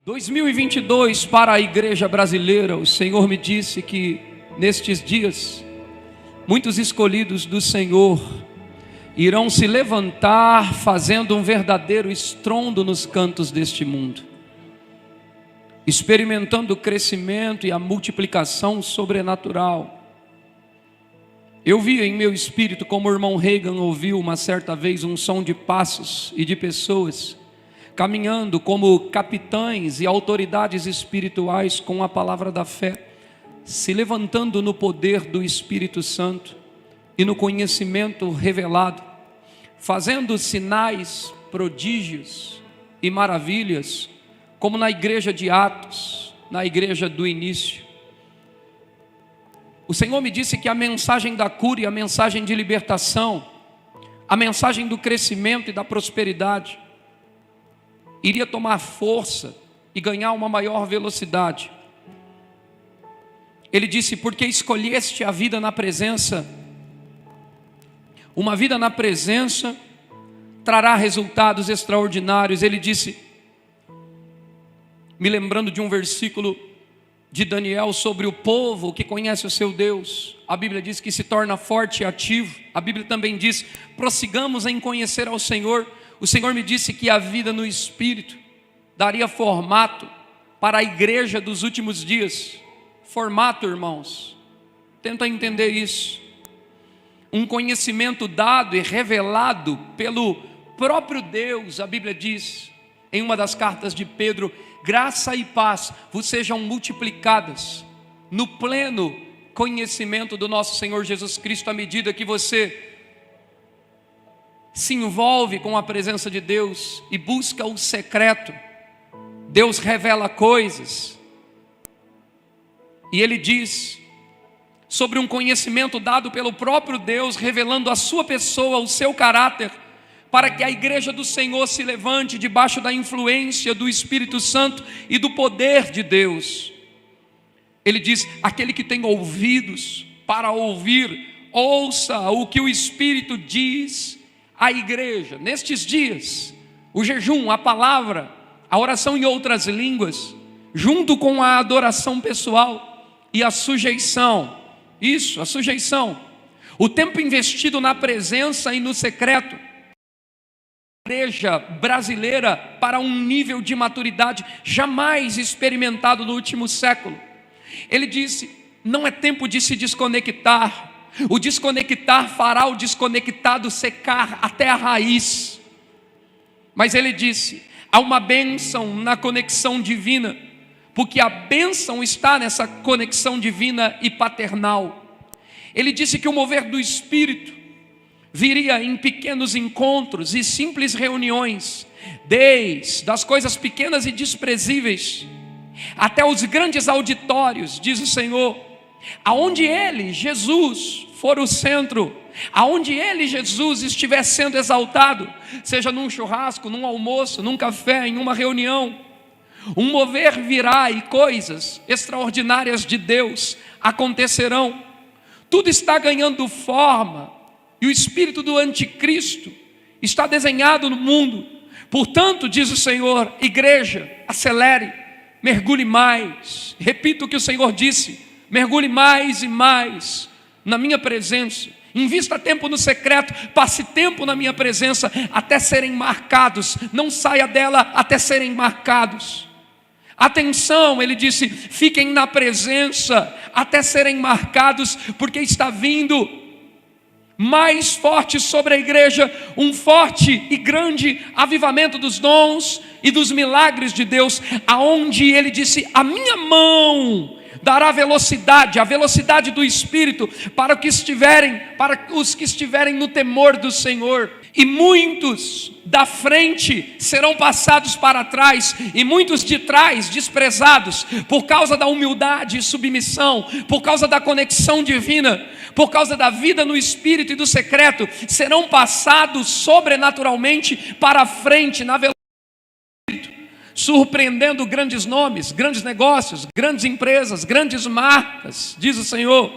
2022 para a igreja brasileira, o Senhor me disse que nestes dias, muitos escolhidos do Senhor irão se levantar fazendo um verdadeiro estrondo nos cantos deste mundo, experimentando o crescimento e a multiplicação sobrenatural. Eu vi em meu espírito, como o irmão Reagan ouviu uma certa vez, um som de passos e de pessoas caminhando como capitães e autoridades espirituais com a palavra da fé, se levantando no poder do Espírito Santo e no conhecimento revelado, fazendo sinais, prodígios e maravilhas, como na igreja de Atos, na igreja do início. O Senhor me disse que a mensagem da cura e a mensagem de libertação, a mensagem do crescimento e da prosperidade, iria tomar força e ganhar uma maior velocidade. Ele disse: porque escolheste a vida na presença, uma vida na presença trará resultados extraordinários. Ele disse, me lembrando de um versículo de Daniel sobre o povo que conhece o seu Deus. A Bíblia diz que se torna forte e ativo. A Bíblia também diz: prossigamos em conhecer ao Senhor. O Senhor me disse que a vida no Espírito daria formato para a igreja dos últimos dias. Formato, irmãos, tenta entender isso. Um conhecimento dado e revelado pelo próprio Deus. A Bíblia diz em uma das cartas de Pedro: graça e paz vos sejam multiplicadas no pleno conhecimento do nosso Senhor Jesus Cristo, à medida que você se envolve com a presença de Deus e busca o secreto. Deus revela coisas, e Ele diz sobre um conhecimento dado pelo próprio Deus, revelando a sua pessoa, o seu caráter, para que a igreja do Senhor se levante debaixo da influência do Espírito Santo e do poder de Deus. Ele diz: aquele que tem ouvidos para ouvir, ouça o que o Espírito diz à igreja. Nestes dias, o jejum, a palavra, a oração em outras línguas, junto com a adoração pessoal e a sujeição, isso, a sujeição, o tempo investido na presença e no secreto, a igreja brasileira para um nível de maturidade jamais experimentado no último século. Ele disse: não é tempo de se desconectar. O desconectar fará o desconectado secar até a raiz. Mas ele disse: há uma bênção na conexão divina, porque a bênção está nessa conexão divina e paternal. Ele disse que o mover do Espírito viria em pequenos encontros e simples reuniões, desde as coisas pequenas e desprezíveis até os grandes auditórios, diz o Senhor, aonde Ele, Jesus, for o centro, aonde Ele, Jesus, estiver sendo exaltado, seja num churrasco, num almoço, num café, em uma reunião, um mover virá e coisas extraordinárias de Deus acontecerão. Tudo está ganhando forma e o espírito do anticristo está desenhado no mundo. Portanto, diz o Senhor, igreja, acelere, mergulhe mais. Repito o que o Senhor disse: mergulhe mais e mais na minha presença. Invista tempo no secreto, passe tempo na minha presença até serem marcados. Não saia dela até serem marcados. Atenção, ele disse: fiquem na presença até serem marcados, porque está vindo mais forte sobre a igreja, um forte e grande avivamento dos dons e dos milagres de Deus, aonde ele disse: a minha mão dará velocidade, a velocidade do Espírito para os que estiverem no temor do Senhor. E muitos da frente serão passados para trás, e muitos de trás desprezados, por causa da humildade e submissão, por causa da conexão divina, por causa da vida no Espírito e do secreto, serão passados sobrenaturalmente para a frente, na velocidade, surpreendendo grandes nomes, grandes negócios, grandes empresas, grandes marcas, diz o Senhor.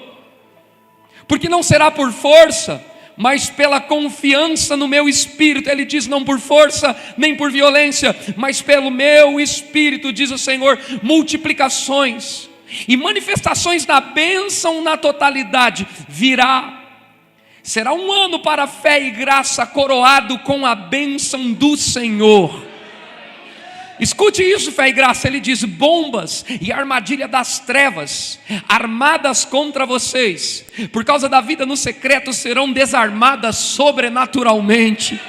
Porque não será por força, mas pela confiança no meu espírito. Ele diz: não por força, nem por violência, mas pelo meu espírito, diz o Senhor. Multiplicações e manifestações da bênção na totalidade virá. Será um ano para a fé e graça, coroado com a bênção do Senhor. Escute isso, fé e graça. Ele diz: bombas e armadilha das trevas armadas contra vocês, por causa da vida no secreto, serão desarmadas sobrenaturalmente.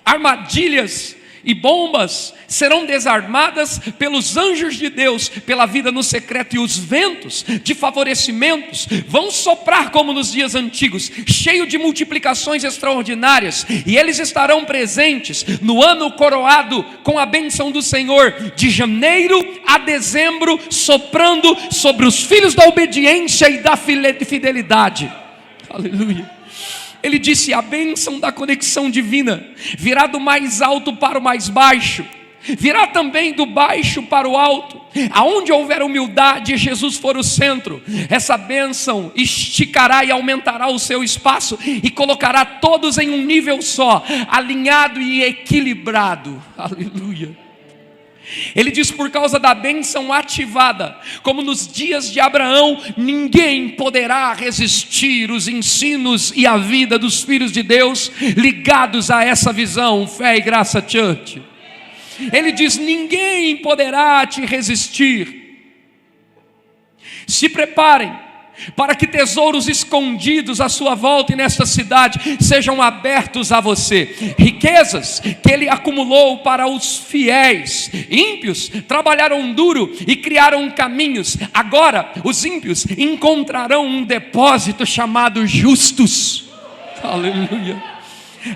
Armadilhas e bombas serão desarmadas pelos anjos de Deus, pela vida no secreto, e os ventos de favorecimentos vão soprar como nos dias antigos, cheio de multiplicações extraordinárias, e eles estarão presentes no ano coroado com a bênção do Senhor, de janeiro a dezembro, soprando sobre os filhos da obediência e da fidelidade. Aleluia. Ele disse: a bênção da conexão divina virá do mais alto para o mais baixo, virá também do baixo para o alto. Aonde houver humildade e Jesus for o centro, essa bênção esticará e aumentará o seu espaço e colocará todos em um nível só, alinhado e equilibrado. Aleluia. Ele diz: por causa da bênção ativada, como nos dias de Abraão, ninguém poderá resistir os ensinos e a vida dos filhos de Deus ligados a essa visão, Fé e Graça Church. Ele diz: ninguém poderá te resistir. Se preparem para que tesouros escondidos à sua volta e nesta cidade sejam abertos a você. Riquezas que ele acumulou para os fiéis. Ímpios trabalharam duro e criaram caminhos. Agora os ímpios encontrarão um depósito chamado justos. Aleluia.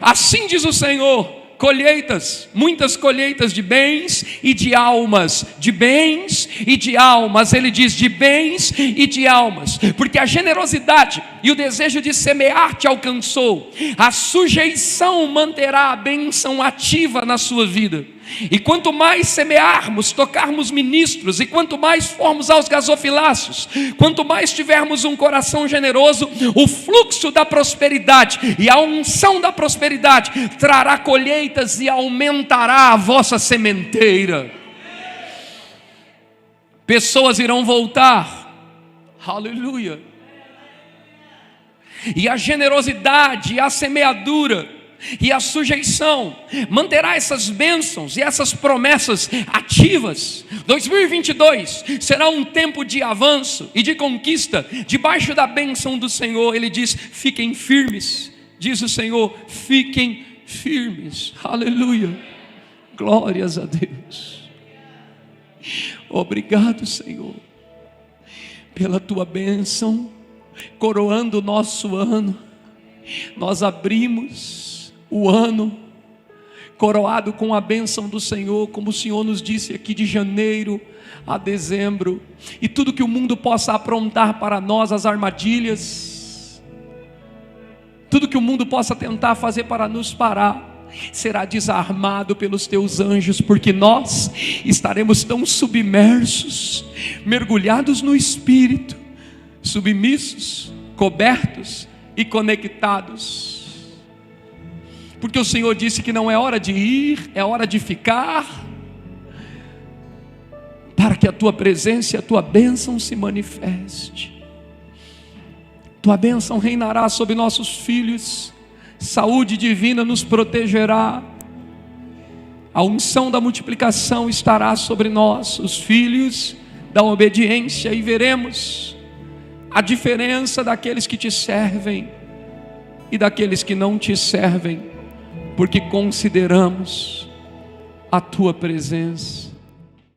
Assim diz o Senhor: colheitas, muitas colheitas de bens e de almas, de bens e de almas. Ele diz: de bens e de almas, porque a generosidade e o desejo de semear te alcançou. A sujeição manterá a bênção ativa na sua vida. E quanto mais semearmos, tocarmos ministros, e quanto mais formos aos gasofiláceos, quanto mais tivermos um coração generoso, o fluxo da prosperidade e a unção da prosperidade trará colheitas e aumentará a vossa sementeira. Pessoas irão voltar, aleluia, e a generosidade, a semeadura e a sujeição manterá essas bênçãos e essas promessas ativas. 2022 será um tempo de avanço e de conquista, debaixo da bênção do Senhor. Ele diz: fiquem firmes, diz o Senhor, fiquem firmes. Aleluia, glórias a Deus. Obrigado, Senhor, pela tua bênção coroando o nosso ano. Nós abrimos o ano coroado com a bênção do Senhor, como o Senhor nos disse aqui, de janeiro a dezembro. E tudo que o mundo possa aprontar para nós, as armadilhas, tudo que o mundo possa tentar fazer para nos parar, será desarmado pelos teus anjos, porque nós estaremos tão submersos, mergulhados no Espírito, submissos, cobertos e conectados. Porque o Senhor disse que não é hora de ir, é hora de ficar, para que a tua presença e a tua bênção se manifeste. Tua bênção reinará sobre nossos filhos, saúde divina nos protegerá, a unção da multiplicação estará sobre nós, os filhos da obediência, e veremos a diferença daqueles que te servem e daqueles que não te servem, porque consideramos a tua presença.